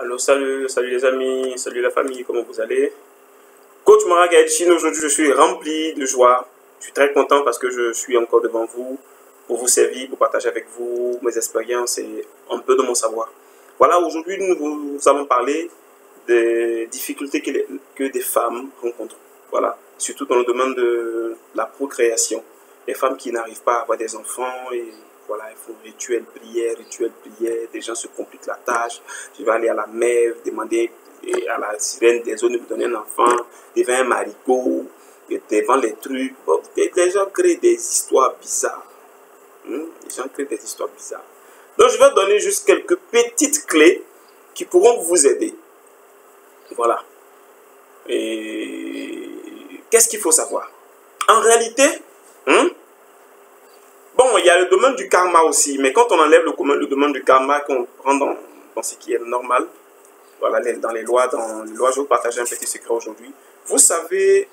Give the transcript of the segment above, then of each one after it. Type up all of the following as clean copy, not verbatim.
Alors salut les amis, salut la famille, comment vous allez? Coach Maraga Chine, aujourd'hui je suis rempli de joie. Je suis très content parce que je suis encore devant vous pour vous servir, pour partager avec vous mes expériences et un peu de mon savoir. Voilà, aujourd'hui nous allons parler des difficultés que des femmes rencontrent. Voilà, surtout dans le domaine de la procréation. Les femmes qui n'arrivent pas à avoir des enfants et voilà, il faut rituel, prière, des gens se compliquent la tâche. Je vais aller à la mer, demander à la sirène des eaux de me donner un enfant, devant un marigot, devant les trucs. Bon, les gens créent des histoires bizarres. Les gens créent des histoires bizarres. Donc, je vais donner juste quelques petites clés qui pourront vous aider. Voilà. Et qu'est-ce qu'il faut savoir? En réalité, bon, il y a le domaine du karma aussi, mais quand on enlève le domaine du karma, qu'on prend dans ce qui est normal, voilà, dans les lois, je vais vous partager un petit secret aujourd'hui. Vous savez,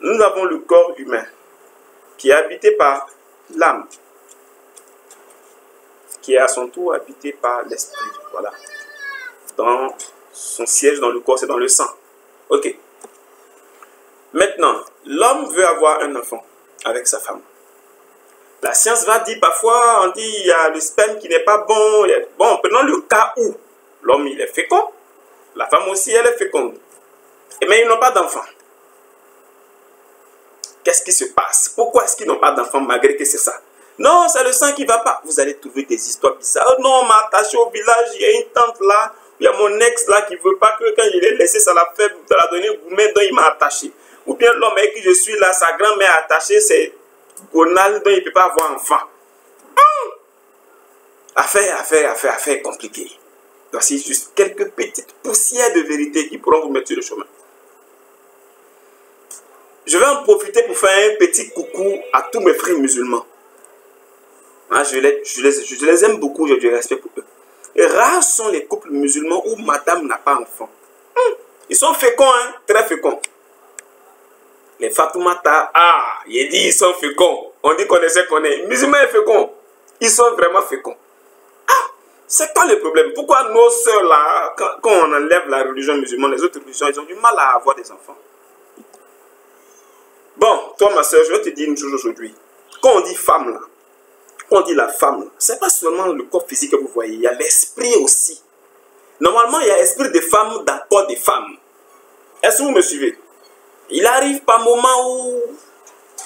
nous avons le corps humain qui est habité par l'âme, qui est à son tour habité par l'esprit. Voilà. Dans son siège dans le corps, c'est dans le sang. Ok. Maintenant, l'homme veut avoir un enfant avec sa femme. La science va dire, parfois, on dit, il y a le sperme qui n'est pas bon. Bon, prenons le cas où l'homme, il est fécond. La femme aussi, elle est féconde. Mais ils n'ont pas d'enfant. Qu'est-ce qui se passe? Pourquoi est-ce qu'ils n'ont pas d'enfant malgré que c'est ça? Non, c'est le sang qui ne va pas. Vous allez trouver des histoires bizarres. Oh non, on m'a attaché au village, il y a une tante là, il y a mon ex là qui ne veut pas que quand il est laissé, ça l'a fait, ça l'a donné gourmet, donc il m'a attaché. Ou bien l'homme avec qui je suis là, sa grand-mère attachée, c'est gonal, donc il ne peut pas avoir enfant. Affaire compliquée. Voici juste quelques petites poussières de vérité qui pourront vous mettre sur le chemin. Je vais en profiter pour faire un petit coucou à tous mes frères musulmans. Je les aime beaucoup, j'ai du respect pour eux. Et rares sont les couples musulmans où madame n'a pas enfant. Ils sont féconds, très féconds. Les Fatoumata, il dit ils sont féconds. On dit qu'on essaie qu'on est. Musulmans est fécond. Ils sont vraiment féconds. C'est quoi le problème? Pourquoi nos sœurs là, quand on enlève la religion musulmane, les autres religions, ils ont du mal à avoir des enfants? Bon, toi ma soeur, je vais te dire une chose aujourd'hui. Quand on dit femme là, quand on dit la femme, c'est pas seulement le corps physique que vous voyez, il y a l'esprit aussi. Normalement, il y a l'esprit des femmes dans le corps des femmes. Est-ce que vous me suivez? Il arrive par moment où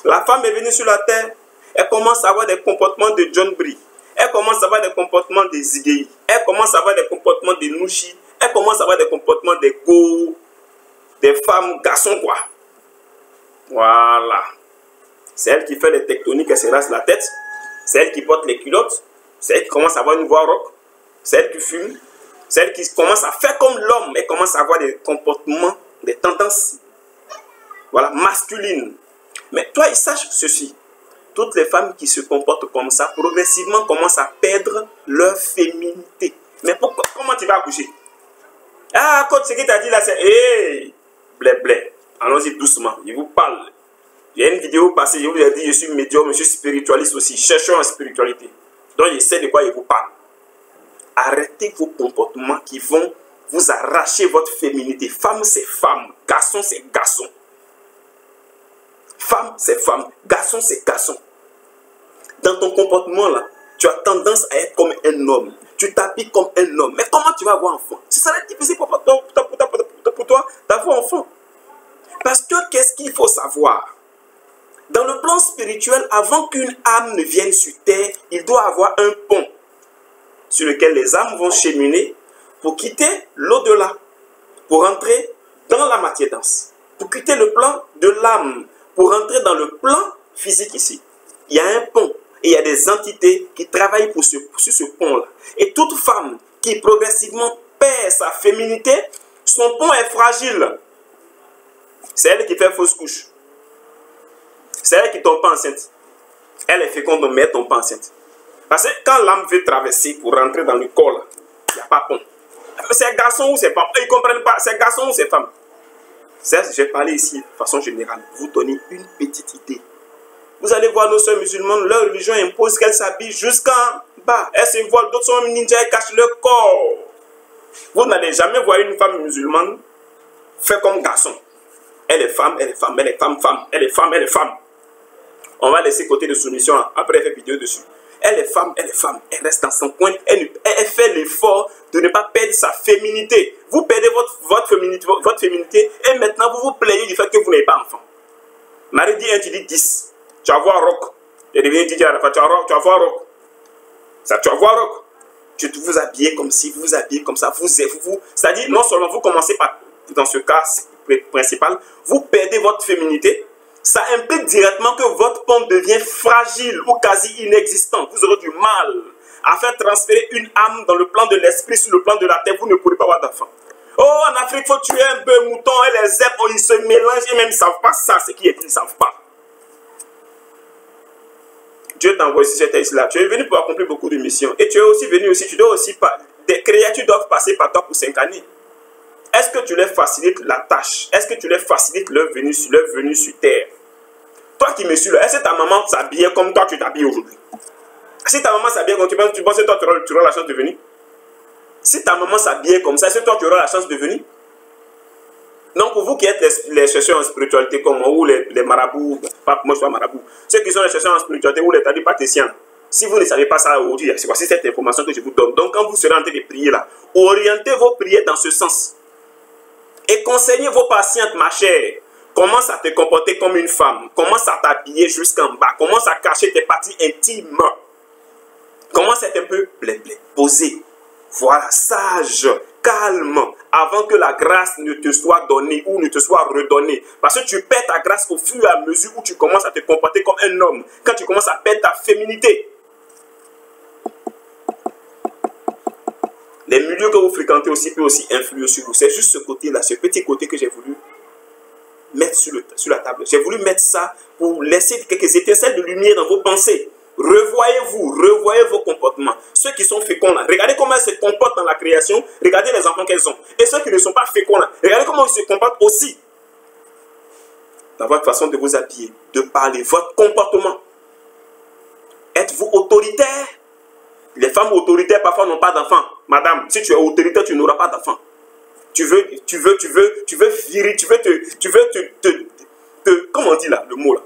la femme est venue sur la terre, elle commence à avoir des comportements de John Brie, elle commence à avoir des comportements de Zigei, elle commence à avoir des comportements de Nushi, elle commence à avoir des comportements de Go, des femmes garçons quoi. Voilà. C'est elle qui fait les tectoniques, elle se rase la tête, c'est elle qui porte les culottes, c'est elle qui commence à avoir une voix rock, c'est elle qui fume, c'est elle qui commence à faire comme l'homme, elle commence à avoir des comportements, des tendances, voilà, masculines. Mais toi, il sache ceci. Toutes les femmes qui se comportent comme ça, progressivement commencent à perdre leur féminité. Mais pourquoi? Comment tu vas accoucher? Ah, coach, ce que tu as dit là, c'est... Hey, blé, blé. Allons-y doucement, je vous parle. Il y a une vidéo passée, je vous ai dit, je suis médium, je suis spiritualiste aussi. Cherchons en spiritualité. Donc, je sais de quoi je vous parle. Arrêtez vos comportements qui vont vous arracher votre féminité. Femme, c'est femme. Garçon, c'est garçon. Femme, c'est femme. Garçon, c'est garçon. Dans ton comportement, là, tu as tendance à être comme un homme. Tu t'habilles comme un homme. Mais comment tu vas avoir enfant? Ce serait difficile pour toi d'avoir enfant. Parce que qu'est-ce qu'il faut savoir? Dans le plan spirituel, avant qu'une âme ne vienne sur terre, il doit avoir un pont sur lequel les âmes vont cheminer pour quitter l'au-delà, pour entrer dans la matière dense, pour quitter le plan de l'âme, pour entrer dans le plan physique ici. Il y a un pont et il y a des entités qui travaillent sur ce pont-là. Et toute femme qui progressivement perd sa féminité, son pont est fragile. C'est elle qui fait fausse couche. C'est elle qui ne tombe pas enceinte. Elle est féconde, mais elle ne tombe pas enceinte. Parce que quand l'âme veut traverser pour rentrer dans le corps, il n'y a pas pont. C'est garçon ou c'est femme. Ils ne comprennent pas. C'est garçon ou c'est femme. Je vais parler ici de façon générale. Vous donner une petite idée. Vous allez voir nos soeurs musulmanes, leur religion impose qu'elles s'habillent jusqu'en bas. Elles se voilent, d'autres sont ninjas et cachent leur corps. Vous n'allez jamais voir une femme musulmane faire comme garçon. Elle est femme, elle est femme, elle est femme, femme, elle est femme, elle est femme. On va laisser côté de soumission, après elle fait vidéo dessus. Elle est femme, elle reste dans son coin, elle fait l'effort de ne pas perdre sa féminité. Vous perdez votre féminité et maintenant vous vous plaignez du fait que vous n'avez pas d'enfant. Marie dit 1, tu dis 10. Tu vas voir rock. Et devient DJ à la fin, tu vas voir rock. Ça, tu vas voir rock. Tu vous habillez comme ci, vous vous habillez comme ça. C'est-à-dire, non seulement vous commencez par, dans ce cas principal, vous perdez votre féminité. Ça implique directement que votre pompe devient fragile ou quasi inexistante. Vous aurez du mal à faire transférer une âme dans le plan de l'esprit sur le plan de la terre. Vous ne pourrez pas avoir d'enfant. Oh, en Afrique, il faut tuer un peu mouton et les zèbres, oh, ils se mélangent et même ils ne savent pas ça, ce qui est dit, ils ne savent pas. Dieu t'a envoyé sur cette terre-là. Tu es venu pour accomplir beaucoup de missions. Et tu es aussi venu aussi, tu dois aussi pas. Des créatures doivent passer par toi pour s'incarner. Est-ce que tu leur facilites la tâche? Est-ce que tu leur facilites leur venue sur terre? Toi qui me suis là, est-ce que ta maman s'habillait comme toi tu t'habilles aujourd'hui? Si ta maman s'habillait comme tu penses que toi tu auras la chance de venir? Si ta maman s'habillait comme ça, est-ce que toi tu auras la chance de venir? Donc pour vous qui êtes les chercheurs en spiritualité comme moi, ou les marabouts, pas moi je suis pas marabout, ceux qui sont les chercheurs en spiritualité ou les tadipaticiens, si vous ne savez pas ça aujourd'hui, c'est voici cette information que je vous donne. Donc quand vous serez en train de prier là, orientez vos prières dans ce sens. Et conseillez vos patientes, ma chère. Commence à te comporter comme une femme. Commence à t'habiller jusqu'en bas. Commence à cacher tes parties intimes. Commence à être un peu blé-blé, posé. Voilà, sage, calme, avant que la grâce ne te soit donnée ou ne te soit redonnée. Parce que tu perds ta grâce au fur et à mesure où tu commences à te comporter comme un homme. Quand tu commences à perdre ta féminité. Les milieux que vous fréquentez aussi peuvent aussi influer sur vous. C'est juste ce côté-là, ce petit côté que j'ai voulu mettre sur la table. J'ai voulu mettre ça pour laisser quelques étincelles de lumière dans vos pensées. Revoyez-vous, revoyez vos comportements. Ceux qui sont féconds là, regardez comment elles se comportent dans la création. Regardez les enfants qu'elles ont. Et ceux qui ne sont pas féconds là, regardez comment ils se comportent aussi. Dans votre façon de vous habiller, de parler, votre comportement. Êtes-vous autoritaire? Les femmes autoritaires parfois n'ont pas d'enfants. Madame, si tu es autoritaire, tu n'auras pas d'enfants. Tu veux virer, comment on dit là, le mot là,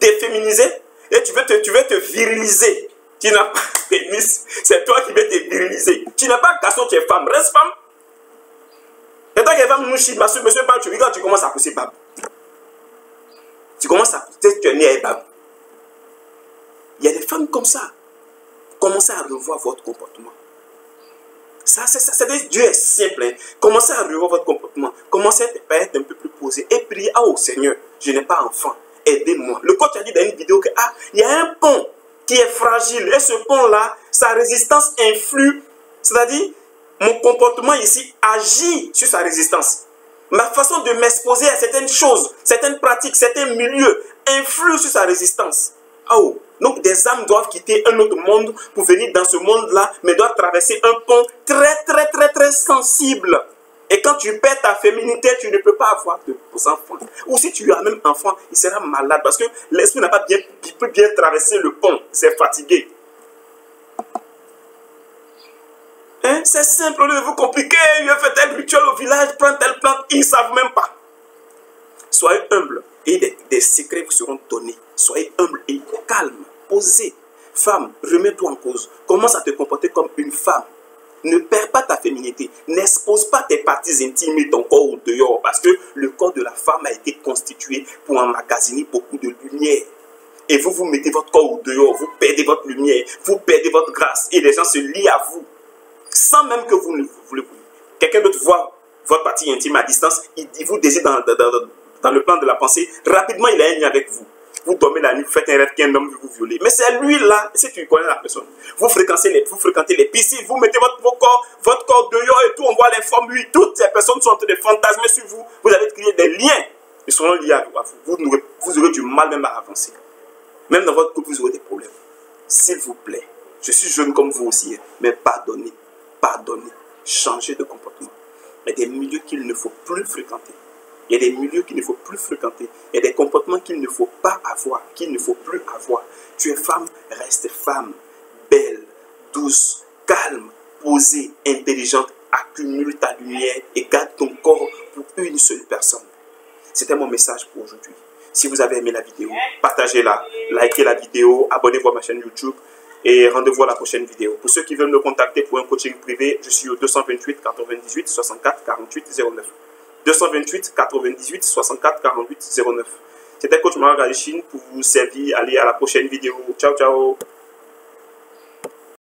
déféminiser, et tu veux te viriliser. Tu n'as pas de pénis, c'est toi qui veux te viriliser. Tu n'as pas garçon, tu es femme, reste femme. Et toi qui es femme, monsieur, tu regardes, tu commences à pousser bab. Tu commences à pousser, tu es né avec bab. Il y a des femmes comme ça. Commencez à revoir votre comportement. Dieu est simple. Hein. Commencez à revoir votre comportement. Commencez à être un peu plus posé. Et priez, oh Seigneur, je n'ai pas enfant. Aidez-moi. Le coach a dit dans une vidéo que il y a un pont qui est fragile. Et ce pont-là, sa résistance influe. C'est-à-dire, mon comportement ici agit sur sa résistance. Ma façon de m'exposer à certaines choses, certaines pratiques, certains milieux influent sur sa résistance. Oh, donc des âmes doivent quitter un autre monde pour venir dans ce monde-là, mais doivent traverser un pont très sensible. Et quand tu perds ta féminité, tu ne peux pas avoir de enfants. Ou si tu as même enfant, il sera malade parce que l'esprit n'a pas bien traversé le pont. C'est fatigué. Hein? C'est simple, au lieu de vous compliquer. Il a fait tel rituel au village, prends telle plante, ils ne savent même pas. Soyez humble et des secrets vous seront donnés. Soyez humble et calme, posé. Femme, remets-toi en cause. Commence à te comporter comme une femme. Ne perds pas ta féminité. N'expose pas tes parties intimes et ton corps au dehors. Parce que le corps de la femme a été constitué pour emmagasiner beaucoup de lumière. Et vous mettez votre corps au dehors. Vous perdez votre lumière. Vous perdez votre grâce. Et les gens se lient à vous. Sans même que vous ne voulez. Quelqu'un d'autre voit votre partie intime à distance. Il vous désire dans le plan de la pensée. Rapidement, il a un lien avec vous. Vous dormez la nuit, vous faites un rêve qu'un homme veut vous violer. Mais c'est lui là, si tu connais la personne. Vous fréquentez les piscines, vous mettez votre corps dehors et tout, on voit les formes, lui. Toutes ces personnes sont en train de fantasmer sur vous. Vous avez créé des liens. Ils seront liés à vous. Vous aurez du mal même à avancer. Même dans votre couple, vous aurez des problèmes. S'il vous plaît, je suis jeune comme vous aussi, mais pardonnez. Changez de comportement. Il y a des milieux qu'il ne faut plus fréquenter. Il y a des milieux qu'il ne faut plus fréquenter. Il y a des comportements qu'il ne faut pas avoir, qu'il ne faut plus avoir. Tu es femme, reste femme. Belle, douce, calme, posée, intelligente. accumule ta lumière et garde ton corps pour une seule personne. C'était mon message pour aujourd'hui. Si vous avez aimé la vidéo, partagez-la, likez la vidéo, abonnez-vous à ma chaîne YouTube et rendez-vous à la prochaine vidéo. Pour ceux qui veulent me contacter pour un coaching privé, je suis au 228 98 64 48 09. 228 98 64 48 09. C'était Coach Marc Galichine pour vous servir. Allez à la prochaine vidéo. Ciao, ciao.